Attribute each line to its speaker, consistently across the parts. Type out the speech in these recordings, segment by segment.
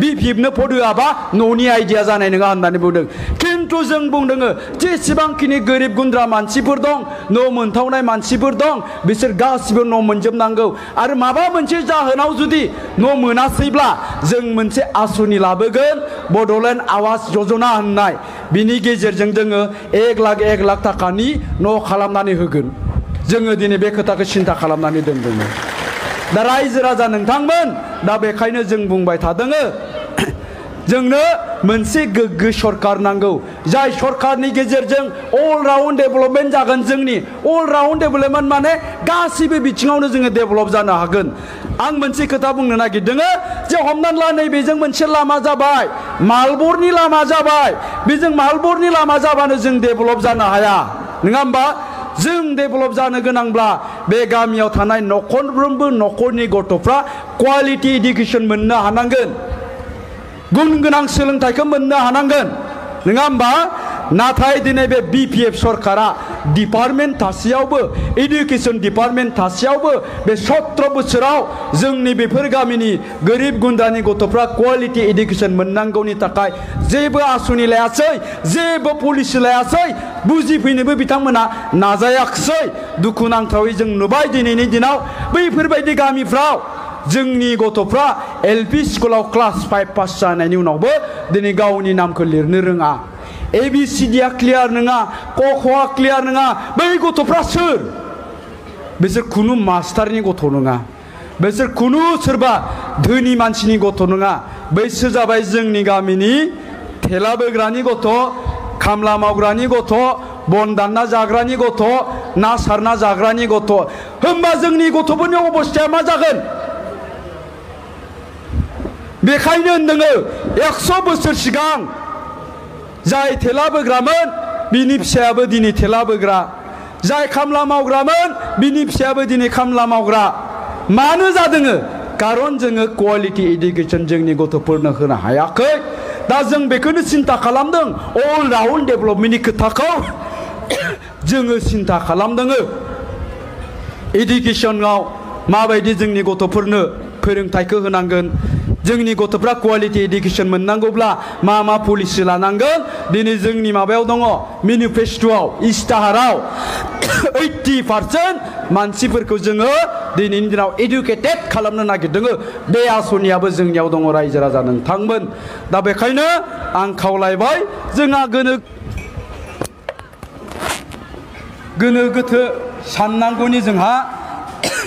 Speaker 1: बिपिएफनो भट होआबा न'नि आइडिया जानाय नङा होननानै बुंदों खिन्थु जों बुंदों जेसेबांखिनि गोरिब गुन्द्रा मानसिफोर दं न' मोनथावनाय मानसिफोर दं बिसोर गासिबो न' मोनजोबनांगौ आरो माबा मोनसे जाहोनाव जुदि न' मोनासैब्ला जों मोनसे आसुनि लाबोगोन बड'लेण्ड आवास योजना होननाय बिनि गेजेरजों जोङो 1 लाख थाखानि न' खालामनानै होगोन जोङो दिनै बे खोथाखौ सिन्था खालामनानै दोनदोंमोन दा रायजो राजा नोंथांमोन दा बेखायनो जों बुंबाय थादों जोंनो मोनसे गोग्गो सरकार नांगौ जाय सरकारनि गेजेरजों अल राउन्ड डेभेलपमेन्ट जागोन जोंनि अल राउन्ड डेभेलपमेन्ट माने गासिबो बिथिङावनो जोङो डेभेलप जानो हागोन आं मोनसे खोथा बुंनो नागिरदों जे हमनानै ला नैबेजों मोनसे लामा जाबाय मालबरनि लामा जाबाय बेजों मालबरनि लामा जाबानो जों डेभेलप जानो हाया नङा होमबा जों डेभेलप जानो गोनांब्ला बे गामियाव थानाय न'खरफ्रोमबो न'खरनि गथ'फ्रा क्वालिटि एडुकेसन मोननो हानांगोन गुन गोनां सोलोंथाइखौ मोननो हानांगोन नङा होमबा नाथाय दिनै बे बिपिएफ सरकारा डिपार्टमेन्ट थासेयावबो एडुकेसन डिपार्टमेन्ट थासेयावबो बे 17 बोसोराव जोंनि बेफोर गामिनि गोरिब गुन्द्रानि गथ'फ्रा क्वालिटि एडुकेसन मोननांगौनि थाखाय जेबो आसुनि लायासै जेबो पलिसि लायासै बुजिफैनोबो बिथांमोना नाजायाखिसै दुखुनांथावै जों नुबाय दिनैनि दिनाव बैफोरबायदि गामिफ्राव जोंनि गथ'फ्रा एलपि स्कुलाव क्लास 5 पास जानायनि उनावबो दिनै गावनि नामखौ लिरनो रोङा एबिसिडिया क्लियार नङा कख'आ क्लियार नङा बै गथ'फ्रा सोर बिसोर खुनु मास्टारनि गथ' नङा बिसोर खुनु सोरबा धोनि मानसिनि गथ' नङा बैसोर जाबाय जोंनि गामिनि थेला बोग्रानि गथ' खामला मावग्रानि गथ' बन दानना जाग्रानि गथ' ना सारना जाग्रानि गथ' होमबा जोंनि गथ'फोरनि अबस्थाया मा जागोन बेखायनो होनदों 100 बोसोर सिगां जाय थेला बोग्रामोन बिनि फिसायाबो दिनै थेला बोग्रा जाय खामला मावग्रामोन बिनि फिसायाबो दिनै खामला मावग्रा मानो जादों कारन जोङो क्वालिटि एडुकेसन जोंनि गथ'फोरनो होनो हायाखै दा जों बेखौनो सिन्था खालामदों अल राउन्ड डेभेलपमेन्टनि खोथाखौ जोङो सिन्था खालामदों एडुकेसनाव माबायदि जोंनि गथ'फोरनो फोरोंथाइखौ होनांगोन जोंनि गथ'फ्रा क्वालिटि एडुकेसन मोननांगौब्ला मा पलिसि लानांगोन दिनै जोंनि माबायाव दङ मेनिफेस्ट'आव इस्ताहाराव 80% मानसिफोरखौ जोङो दिनैनि दिनाव एडुकेटेड खालामनो नागिरदों बे आसनियाबो जोंनियाव दङ रायजो राजा नोंथांमोन दा बेखायनो आं खावलायबाय जोंहा गोनो गोथो साननांगौनि जोंहा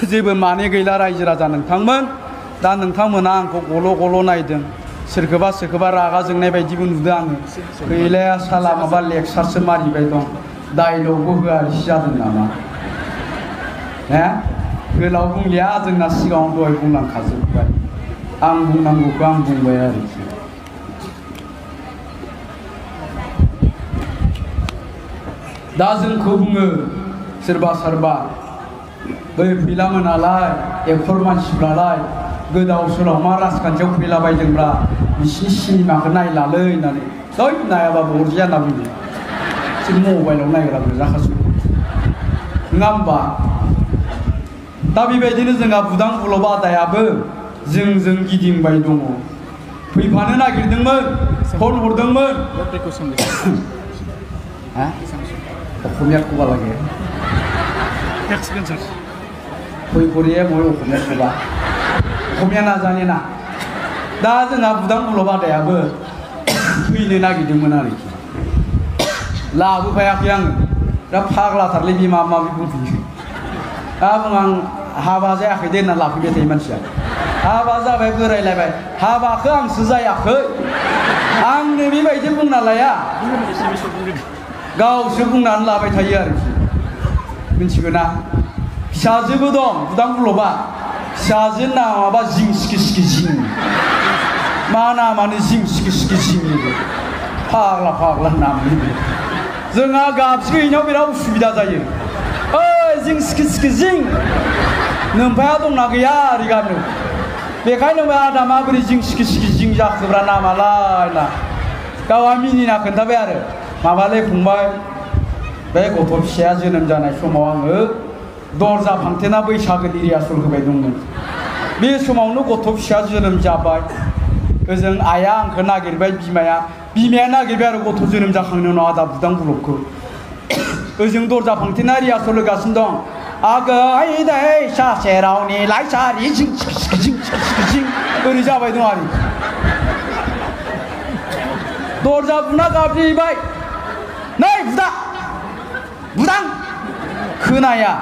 Speaker 1: जेबो माने गैला रायजो राजा नोंथांमोन दा नोंथांमोना आंखौ गल' नायदों सोरखौबा रागा जोंनाय बायदिबो नुदों आङो गैलाया साला माबा लेक्सारसो मारिबाय दं डायलगबो होआसै जादों नामा गोलाव बुंलिया जोंना सिगाङाव दहाय बुंलांखाजोब्बाय आं बुंनांगौखौ आं बुंबाय आरोखि दा जोंखौ बुङो सोरबा बै फैलामोनालाय एक्टर मानसिफ्रालाय गोदाव सोराव मा राजखान्थियाव फैलाबायदोंब्ला बिसिनि सिनेमाखौ नायलालै होननानै जै नायाबाबो अरजाया होनना बुङो एसे मबाइलाव नायग्राबो जाखासै नङा होमबा दा बेबायदिनो जोंहा बुदां बुलब आदायाबो जोंजों गिदिंबाय दङ फैफानो नागिरदोंमोन फन हरदोंमोन असमियाखौ बालागे फैफरिया बय असमियाखौबा असमिया नाजाने ना दा जोंहा बुदां बुलब आदायाबो फैनो नागिरदोंमोन आरोखि लाबोफायाखै आङो दा फाग्लाथारलै बिमा माबि बुंफैयो दा बुं आं हाबा जायाखै दे होनना लाफैबाय थायो मानसिया हाबा जाबाय बोरायलायबाय हाबाखौ आंसो जायाखै आंनो बेबायदि बुंना लाया गावसो बुंनानै लाबाय थायो आरोखि मिथिगौ ना फिसाजोबो दं बुदां बुलबा फिसाजो नामाबा जिं सिखि जिं मा नामानो जिं सिखि जिं फाग्ला नामनि जोंहा गाबसि गैयिनाव बिराद उसुबिदा जायो ओइ जिं सिखि जिं नोमफाया दंना गैया ओरै गामियाव बेखायनो आदा माबोरै जिं सिखि जिं जाखोब्रा नामालाय ना गावहा मिनिना खोन्थाबाय आरो माबालै फंबाय बे गथ' फिसाया जोनोम जानाय समाव आङो दरजा फांथेना बैसागोनि रिहार्सेल होबाय दंमोन बे समावनो गथ' फिसाया जोनोम जाबाय ओजों आइया आंखौ नागिरबाय बिमाया नागिरबाय आरो गथ' जोनोम जाखांनायनि उनाव आदा बुदां बुलबखौ ओजों दरजा फांथेना रिहार्सल होगासिनो दं आगै दै सा सेरावनि लाइसारि जिं जिं ओरै जाबाय दं आरो दरजा बुना गाबज्रिबाय नै बुदां खोनाया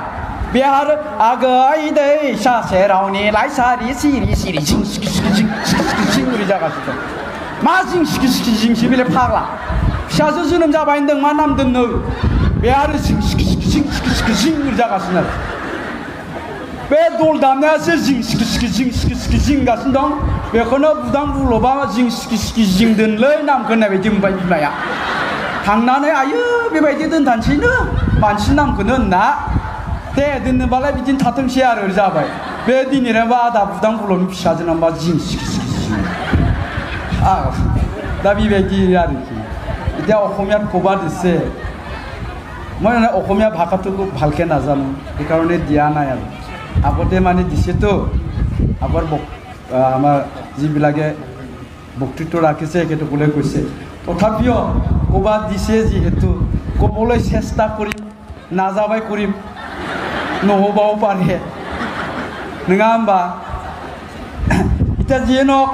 Speaker 1: बे आरो आगै दै सा सेरावनि लाइसारि सिरि जिं जिं ओरै जागासिनो दं मा जिं जिंसि बेलाय फाग्ला फिसाजो जोनोम जाबाय होनदों मा नाम दोननो बे आरो जिं ओरै जागासिनो आरो बे दल दामनायासो जिं गासिनो दं बेखौनो बुदां बुलबा जिं दोनलै नामखौ होननाय बायदि मोनबाय बिमाया थांनानै आयो बेबायदि दोनथानसैनो मानसिनि नामखौनो होनना दे दोननोबालाय बिदिनो थाथोंसै आरो जाबाय बे दिनैनोबा आदा बुदां बुलबनि फिसाजो नामा जिं दा बेबायदि आरोखि এতিয়া অসমীয়াত ক'বা দিছে মই মানে অসমীয়া ভাষাটোকো ভালকৈ নাজানো সেইকাৰণে দিয়া নাই আৰু আগতে মানে দিছেতো আগৰ আমাৰ যিবিলাকে বক্তৃত্ব ৰাখিছে সেইটোকলৈ কৈছে তথাপিও ক'বা দিছে যিহেতু ক'বলৈ চেষ্টা কৰিম নাযাবাই কৰিম নহ'বও পাৰে নङा होमबा এতিয়া যিয়ে নহওক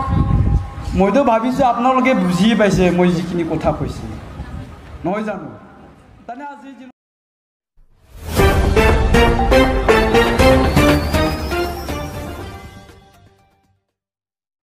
Speaker 1: মইতো ভাবিছোঁ আপোনালোকে বুজি পাইছে মই যিখিনি কথা কৈছোঁ নহয় জানো